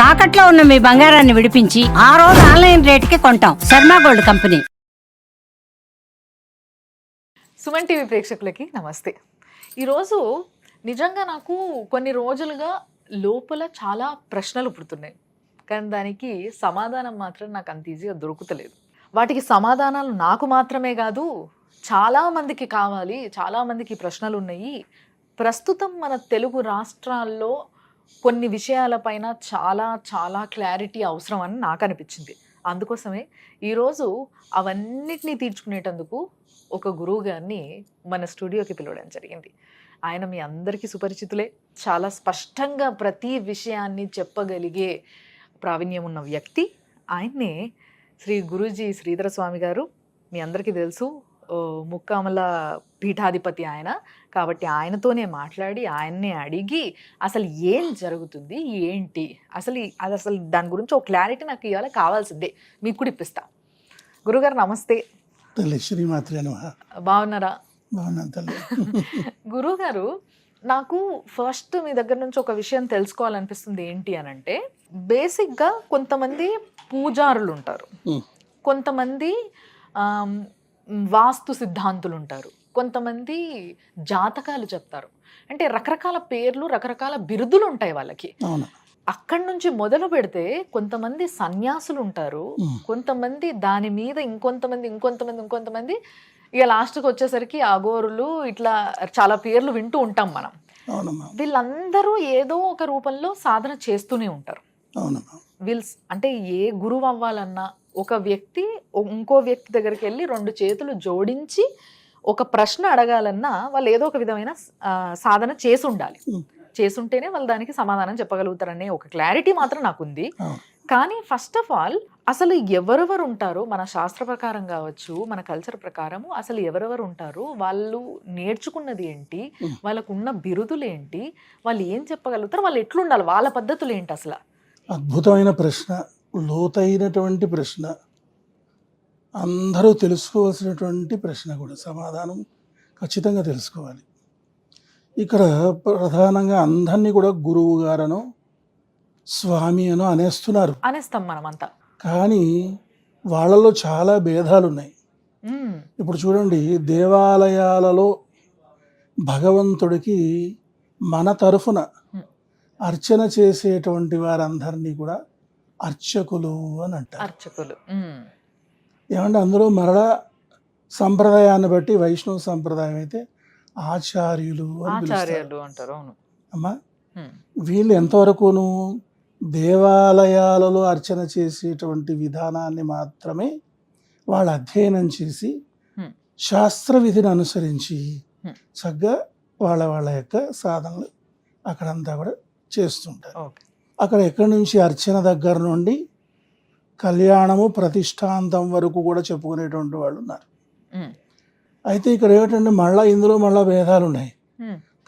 తాకట్లో ఉన్న మీ బంగారాన్ని విడిపించి ఆ రోజు ఆన్లైన్ రేటుకి కొంటాం. Sharma gold company. Suman TV ప్రేక్షకులకి నమస్తే. ఈరోజు నిజంగా నాకు కొన్ని రోజులుగా లోపల చాలా ప్రశ్నలు పుడుతున్నాయి, కానీ దానికి సమాధానం మాత్రం నాకు అంత ఈజీగా దొరుకుతలేదు. వాటికి సమాధానాలు నాకు మాత్రమే కాదు, చాలామందికి కావాలి. చాలామందికి ప్రశ్నలు ఉన్నాయి. ప్రస్తుతం మన తెలుగు రాష్ట్రాల్లో కొన్ని విషయాలపైన చాలా చాలా క్లారిటీ అవసరం అని నాకు అనిపించింది. అందుకోసమే ఈరోజు అవన్నిటినీ తీర్చుకునేటందుకు ఒక గురువు గారిని మన స్టూడియోకి పిలవడం జరిగింది. ఆయన మీ అందరికీ సుపరిచితులే. చాలా స్పష్టంగా ప్రతి విషయాన్ని చెప్పగలిగే ప్రావీణ్యం ఉన్న వ్యక్తి ఆయన్నే శ్రీ గురూజీ శ్రీధర స్వామి గారు. మీ అందరికీ తెలుసు, ముక్కామల పీఠాధిపతి ఆయన. కాబట్టి ఆయనతోనే మాట్లాడి ఆయన్నే అడిగి అసలు ఏం జరుగుతుంది ఏంటి అసలు దాని గురించి ఒక క్లారిటీ నాకు ఇవాళ కావాల్సిందే. మీకు కూడా ఇప్పిస్తా. గురుగారు నమస్తే. బాగున్నారా? గురుగారు, నాకు ఫస్ట్ మీ దగ్గర నుంచి ఒక విషయం తెలుసుకోవాలనిపిస్తుంది. ఏంటి అని అంటే, బేసిక్గా కొంతమంది పూజారులు ఉంటారు, కొంతమంది వాస్తు సిద్ధాంతులు ఉంటారు, కొంతమంది జాతకాలు చెప్తారు. అంటే రకరకాల పేర్లు, రకరకాల బిరుదులు ఉంటాయి వాళ్ళకి. అక్కడి నుంచి మొదలు పెడితే కొంతమంది సన్యాసులు ఉంటారు, కొంతమంది దాని మీద ఇంకొంతమంది ఇక లాస్ట్కి వచ్చేసరికి అఘోరులు, ఇట్లా చాలా పేర్లు వింటూ ఉంటాం మనం. వీళ్ళందరూ ఏదో ఒక రూపంలో సాధన చేస్తూనే ఉంటారు. వీళ్ళు అంటే ఏ గురువు అవ్వాలన్నా ఒక వ్యక్తి ఇంకో వ్యక్తి దగ్గరికి వెళ్ళి రెండు చేతులు జోడించి ఒక ప్రశ్న అడగాలన్నా వాళ్ళు ఏదో ఒక విధమైన సాధన చేసి ఉండాలి. చేసుంటేనే వాళ్ళు దానికి సమాధానం చెప్పగలుగుతారనే ఒక క్లారిటీ మాత్రం నాకుంది. కానీ ఫస్ట్ ఆఫ్ ఆల్ అసలు ఎవరెవరు ఉంటారు మన శాస్త్ర ప్రకారం కావచ్చు, మన కల్చర్ ప్రకారము అసలు ఎవరెవరు ఉంటారు, వాళ్ళు నేర్చుకున్నది ఏంటి, వాళ్ళకు ఉన్న బిరుదులు ఏంటి, వాళ్ళు ఏం చెప్పగలుగుతారు, వాళ్ళు ఎట్లుండాలి, వాళ్ళ పద్ధతులు ఏంటి? అసలు అద్భుతమైన ప్రశ్న, లోతైనటువంటి ప్రశ్న, అందరూ తెలుసుకోవాల్సినటువంటి ప్రశ్న కూడా. సమాధానం ఖచ్చితంగా తెలుసుకోవాలి. ఇక్కడ ప్రధానంగా అందరినీ కూడా గురువు గారనో స్వామి అనో అనేస్తాం మనమంతా. కానీ వాళ్ళలో చాలా భేదాలు ఉన్నాయి. ఇప్పుడు చూడండి, దేవాలయాలలో భగవంతుడికి మన తరఫున అర్చన చేసేటువంటి వారందరినీ కూడా అర్చకులు అని అంటారు. అర్చకులు ఏమంటే అందులో మరలా సంప్రదాయాన్ని బట్టి వైష్ణవ సంప్రదాయం అయితే ఆచార్యులు అంటారు. అమ్మా, వీళ్ళు ఎంతవరకును దేవాలయాలలో అర్చన చేసేటువంటి విధానాన్ని మాత్రమే వాళ్ళు అధ్యయనం చేసి శాస్త్ర విధిని అనుసరించి చక్కగా వాళ్ళ యొక్క సాధనలు అక్కడంతా కూడా చేస్తుంటారు. అక్కడ ఎక్కడి నుంచి అర్చన దగ్గర నుండి కళ్యాణము ప్రతిష్టాంతం వరకు కూడా చెప్పుకునేటువంటి వాళ్ళు ఉన్నారు. అయితే ఇక్కడ ఏమిటంటే ఇందులో మళ్ళా భేదాలు ఉన్నాయి.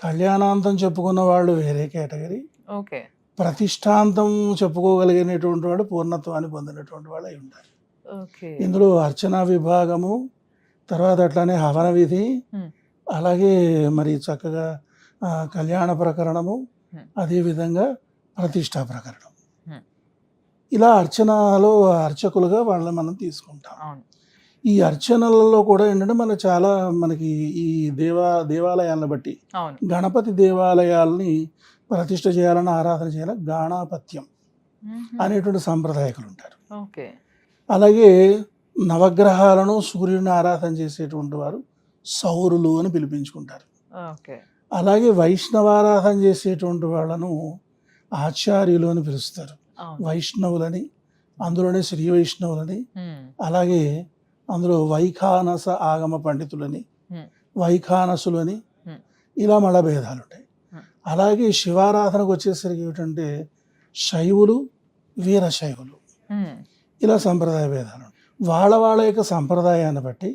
కళ్యాణాంతం చెప్పుకున్న వాళ్ళు వేరే కేటగిరీ, ప్రతిష్టాంతం చెప్పుకోగలిగినటువంటి వాడు పూర్ణత్వాన్ని పొందినటువంటి వాళ్ళు అయి ఉంటారు. ఇందులో అర్చనా విభాగము, తర్వాత అట్లానే హవన విధి, అలాగే మరి చక్కగా కళ్యాణ ప్రకరణము, అదేవిధంగా ప్రతిష్టా ప్రకరణం, ఇలా అర్చనలో అర్చకులుగా వాళ్ళని మనం తీసుకుంటాం. ఈ అర్చనలలో కూడా ఏంటంటే మనకి ఈ దేవాలయాలను బట్టి గణపతి దేవాలయాల్ని ప్రతిష్ఠ చేయాలని, ఆరాధన చేయాలని గాణాపత్యం అనేటువంటి సాంప్రదాయకులు ఉంటారు. అలాగే నవగ్రహాలను, సూర్యుడిని ఆరాధన చేసేటువంటి వారు సౌరులు అని పిలిపించుకుంటారు. అలాగే వైష్ణవారాధన చేసేటువంటి వాళ్ళను ఆచార్యులు అని పిలుస్తారు, వైష్ణవులని. అందులోనే శ్రీ వైష్ణవులని, అలాగే అందులో వైఖానస ఆగమ పండితులని, వైఖానసులని, ఇలా మళ్ళా భేదాలు ఉంటాయి. అలాగే శివారాధనకు వచ్చేసరికి ఏమిటంటే శైవులు, వీరశైవులు, ఇలా సంప్రదాయ భేదాలు. వాళ్ళ యొక్క సంప్రదాయాన్ని బట్టి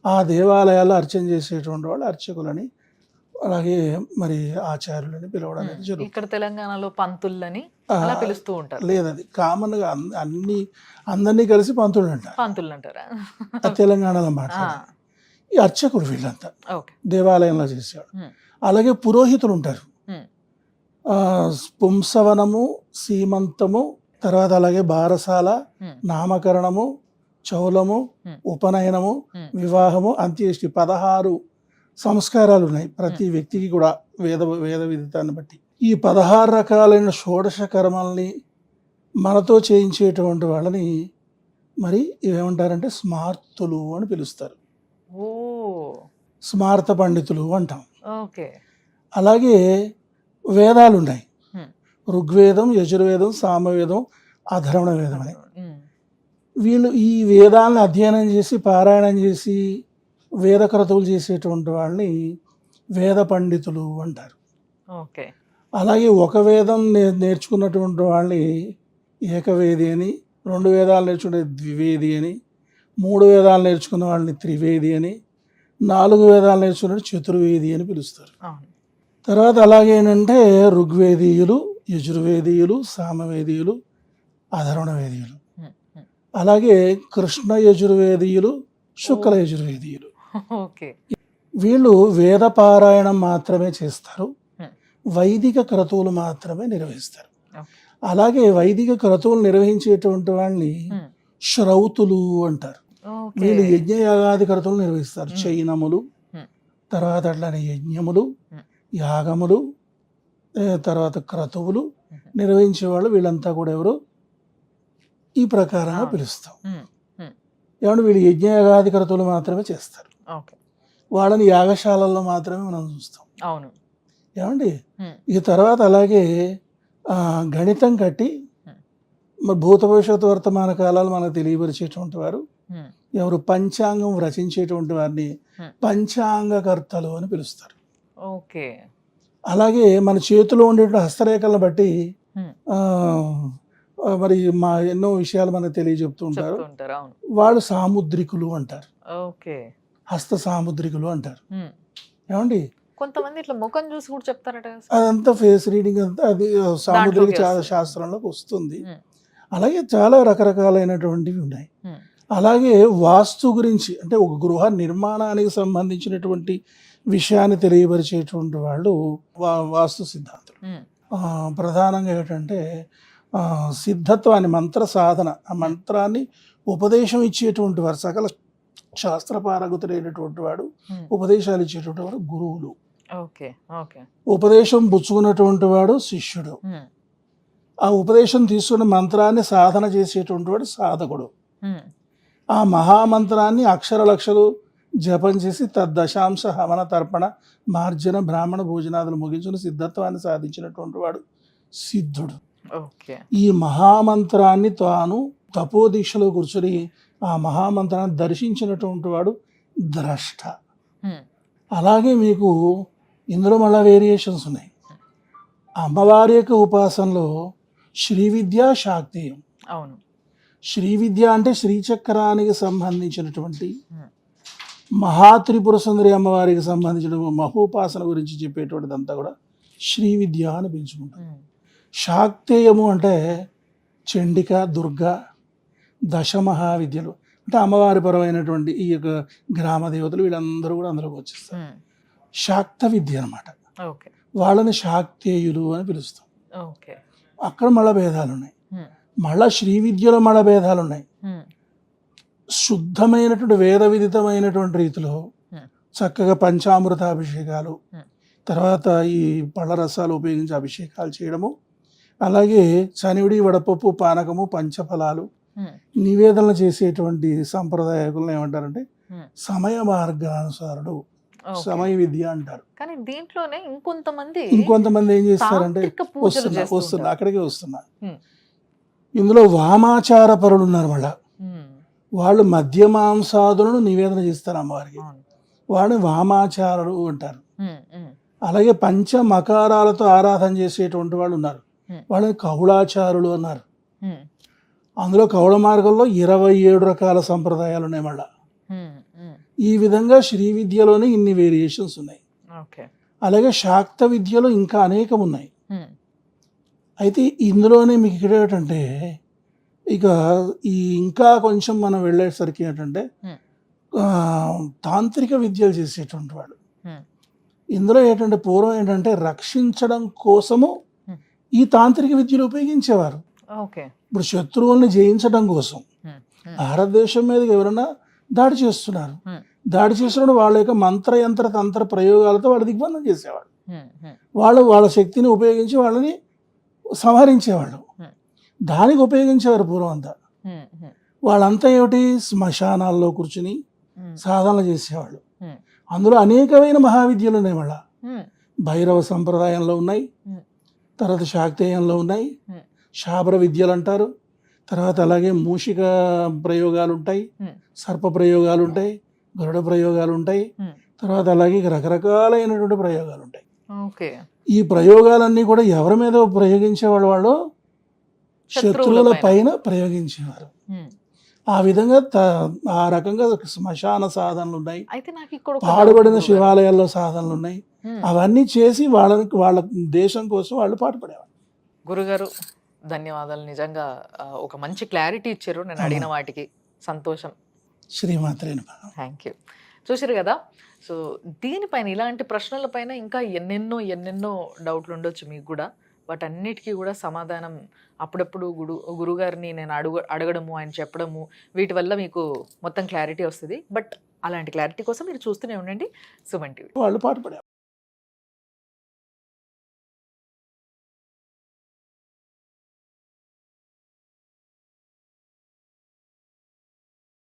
ఆ దేవాలయాల్లో అర్చన చేసేటువంటి వాళ్ళు అర్చకులని, అలాగే మరి ఆచార్యులని పిలవడం అనేది జరుగుతుంది. ఇక్కడ తెలంగాణలో పంతులని పిలుస్తూ ఉంటారు. లేదది కామన్గా అందరినీ కలిసి పంతులు అంటారా తెలంగాణలో మాట్లాడారు. ఈ అర్చకులు వీళ్ళంతా దేవాలయంలో చేసేవాడు. అలాగే పురోహితులు ఉంటారు. పుంసవనము, సీమంతము, తర్వాత అలాగే బారసాల, నామకరణము, చౌలము, ఉపనయనము, వివాహము, అంత్యేష్టి 16 సంస్కారాలు ఉన్నాయి ప్రతి వ్యక్తికి కూడా వేద విదితాన్ని బట్టి. ఈ 16 రకాలైన షోడశ కర్మల్ని మనతో చేయించేటువంటి వాళ్ళని మరి ఇవేమంటారంటే స్మార్తులు అని పిలుస్తారు. స్మార్త పండితులు అంటాం. అలాగే వేదాలు ఉన్నాయి, ఋగ్వేదం, యజుర్వేదం, సామవేదం, అధర్వణ వేదం అని. వీళ్ళు ఈ వేదాలను అధ్యయనం చేసి పారాయణం చేసి వేద క్రతువులు చేసేటువంటి వాళ్ళని వేద పండితులు అంటారు. అలాగే ఒక వేదం నేర్చుకున్నటువంటి వాళ్ళని ఏకవేది అని, 2 వేదాలు నేర్చుకునే ద్వివేది అని, 3 వేదాలు నేర్చుకున్న వాళ్ళని త్రివేది అని, 4 వేదాలు నేర్చుకున్న చతుర్వేది అని పిలుస్తారు. తర్వాత అలాగే ఏంటంటే ఋగ్వేదీయులు, యజుర్వేదీయులు, సామవేదీయులు, అధర్వణ వేదీయులు. అలాగే కృష్ణ యజుర్వేదీయులు, శుక్ల యజుర్వేదీయులు. వీళ్ళు వేద పారాయణం మాత్రమే చేస్తారు, వైదిక క్రతువులు మాత్రమే నిర్వహిస్తారు. అలాగే వైదిక క్రతువులు నిర్వహించేటువంటి వాళ్ళని శ్రౌతులు అంటారు. వీళ్ళు యజ్ఞయాగాది క్రతువులు నిర్వహిస్తారు. చైనములు, తర్వాత అట్లానే యజ్ఞములు, యాగములు, తర్వాత క్రతువులు నిర్వహించేవాళ్ళు వీళ్ళంతా కూడా ఎవరు ఈ ప్రకారంగా పిలుస్తాం. ఏమంటే వీళ్ళు యజ్ఞయాగాది క్రతువులు మాత్రమే చేస్తారు. వాళ్ళని యాగశాలల్లో మాత్రమే మనం చూస్తాం. ఏమండి ఈ తర్వాత అలాగే గణితం కట్టి భూత భవిష్యత్తు వర్తమాన కాలాలు మనకు తెలియపరిచేటువంటి వారు ఎవరు పంచాంగం రచించేటువంటి వారిని పంచాంగకర్తలు అని పిలుస్తారు. అలాగే మన చేతిలో ఉండేటువంటి హస్తరేఖలను బట్టి మరి మా ఎన్నో విషయాలు మనకు తెలియజెప్తూ ఉంటారు. వాళ్ళు సాముద్రికులు అంటారు, హస్త సాముద్రికులు అంటారు. ఏమండి కొంతమంది ఇట్లా ముఖం చూసి కూడా చెప్తారట. అదంతా ఫేస్ రీడింగ్ అంతా అది సాముద్రిక శాస్త్రంలోకి వస్తుంది. అలాగే చాలా రకరకాలైనటువంటివి ఉన్నాయి. అలాగే వాస్తు గురించి అంటే ఒక గృహ నిర్మాణానికి సంబంధించినటువంటి విషయాన్ని తెలియపరిచేటువంటి వాళ్ళు వాస్తు సిద్ధాంతులు. ప్రధానంగా ఏంటంటే సిద్ధత్వాన్ని, మంత్ర సాధన, ఆ మంత్రాన్ని ఉపదేశం ఇచ్చేటువంటి వారు, సకల శాస్త్ర పారగతులైనటువంటి వాడు, ఉపదేశాలు ఇచ్చేటువంటి వాడు గురువులు. ఉపదేశం పుచ్చుకున్నటువంటి వాడు శిష్యుడు. ఆ ఉపదేశం తీసుకున్న మంత్రాన్ని సాధన చేసేటువంటి వాడు సాధకుడు. ఆ మహామంత్రాన్ని అక్షర లక్షలు జపం చేసి తద్దశాంశ హవన తర్పణ మార్జన బ్రాహ్మణ భోజనాదులు ముగించుకుని సిద్ధత్వాన్ని సాధించినటువంటి వాడు సిద్ధుడు. ఈ మహామంత్రాన్ని తాను తపోదీక్షలో కూర్చొని ఆ మహామంత్రాన్ని దర్శించినటువంటి వాడు ద్రష్ట. అలాగే మీకు ఇందులో మళ్ళీ వేరియేషన్స్ ఉన్నాయి. అమ్మవారి యొక్క ఉపాసనలో శ్రీ విద్య, శాక్తేయం. శ్రీ విద్య అంటే శ్రీచక్రానికి సంబంధించినటువంటి మహాత్రిపుర సుందరి అమ్మవారికి సంబంధించిన మహోపాసన గురించి చెప్పేటువంటిదంతా కూడా శ్రీ విద్య అని పెంచుకుంటాం. శాక్తేయము అంటే చండిక, దుర్గ, దశమహావిద్యలు అంటే అమ్మవారి పరమైనటువంటి ఈ యొక్క గ్రామ దేవతలు వీళ్ళందరూ కూడా అందులోకి వచ్చేస్తారు. శాక్త విద్య అనమాట. వాళ్ళని శాక్తేయులు అని పిలుస్తాం. అక్కడ మళ్ళా భేదాలు ఉన్నాయి. మళ్ళా శ్రీ విద్యలో మళ్ళా భేదాలు ఉన్నాయి. శుద్ధమైనటువంటి వేద విదితమైనటువంటి రీతిలో చక్కగా పంచామృత అభిషేకాలు, తర్వాత ఈ పళ్ళ రసాలు ఉపయోగించి అభిషేకాలు చేయడము, అలాగే శనివిడి, వడపప్పు, పానకము, పంచఫలాలు నివేదనలు చేసేటువంటి సంప్రదాయకులను ఏమంటారంటే సమయ మార్గానుసారుడు, సమయ విద్య అంటారు. కానీ దీంట్లోనే ఇంకొంతమంది ఏం చేస్తారంటే వస్తున్నా అక్కడికే వస్తున్నా. ఇందులో వామాచార పరులు ఉన్నారు. మళ్ళా వాళ్ళు మద్య మాంసాదులను నివేదన చేస్తారు అమ్మవారికి, వాళ్ళని వామాచారులు అంటారు. అలాగే పంచ మకారాలతో ఆరాధన చేసేటువంటి వాళ్ళు ఉన్నారు, వాళ్ళని కౌళాచారులు అన్నారు. అందులో కౌళ మార్గంలో 27 రకాల సంప్రదాయాలు ఉన్నాయి. మళ్ళా ఈ విధంగా శ్రీ విద్యలోనే ఇన్ని వేరియేషన్స్ ఉన్నాయి. అలాగే శాక్త విద్యలో ఇంకా అనేకం ఉన్నాయి. అయితే ఇందులోనే మీకు ఇక్కడ ఏంటంటే ఇక ఈ ఇంకా కొంచెం మనం వెళ్ళేసరికి ఏంటంటే తాంత్రిక విద్యలు చేసేటువంటి వాడు. ఇందులో ఏంటంటే పూర్వం ఏంటంటే రక్షించడం కోసము ఈ తాంత్రిక విద్యలు ఉపయోగించేవారు. ఓకే. ఇప్పుడు శత్రువుల్ని జయించడం కోసం భారతదేశం మీదకి ఎవరైనా దాడి చేస్తున్నారు, దాడి చేసినప్పుడు వాళ్ళ యొక్క మంత్రయంత్ర తంత్ర ప్రయోగాలతో వాళ్ళు దిగ్బంధం చేసేవాళ్ళు. వాళ్ళ శక్తిని ఉపయోగించి వాళ్ళని సంహరించేవాళ్ళు. దానికి ఉపయోగించేవారు పూర్వం అంతా. వాళ్ళంతా ఏమిటి, శ్మశానాల్లో కూర్చుని సాధనలు చేసేవాళ్ళు. అందులో అనేకమైన మహావిద్యలు ఉన్నాయి. మళ్ళా భైరవ సంప్రదాయంలో ఉన్నాయి, తర్వాత శాక్తేయంలో ఉన్నాయి, శాబర విద్యలు అంటారు, తర్వాత అలాగే మూషిక ప్రయోగాలు ఉంటాయి, సర్ప ప్రయోగాలు ఉంటాయి, గరుడ ప్రయోగాలు ఉంటాయి, తర్వాత అలాగే రకరకాలైనటువంటి ప్రయోగాలు ఉంటాయి. ఈ ప్రయోగాలన్నీ కూడా ఎవరి మీద ప్రయోగించేవాళ్ళు? వాళ్ళు శత్రువుల పైన ప్రయోగించేవారు. ఆ విధంగా ఆ రకంగా శ్మశాన సాధనలు ఉన్నాయి, పాడుబడిన శివాలయాల్లో సాధనలు ఉన్నాయి. అవన్నీ చేసి వాళ్ళ దేశం కోసం వాళ్ళు పాటుపడేవారు. గురుగారు ధన్యవాదాలు. నిజంగా ఒక మంచి క్లారిటీ ఇచ్చారు నేను అడిగిన వాటికి. సంతోషం. శ్రీమాత్రే నమః. Thank you. చూసారు కదా, సో దీనిపైన ఇలాంటి ప్రశ్నలపైన ఇంకా ఎన్నెన్నో డౌట్లు ఉండొచ్చు మీకు కూడా. వాటన్నిటికీ కూడా సమాధానం అప్పుడప్పుడు గురుగారిని నేను అడగడము, ఆయన చెప్పడము, వీటి వల్ల మీకు మొత్తం క్లారిటీ వస్తుంది. బట్ అలాంటి క్లారిటీ కోసం మీరు చూస్తూనే ఉండండి సుమన్ టీవీ. వాళ్ళు పాటుపడేవారు.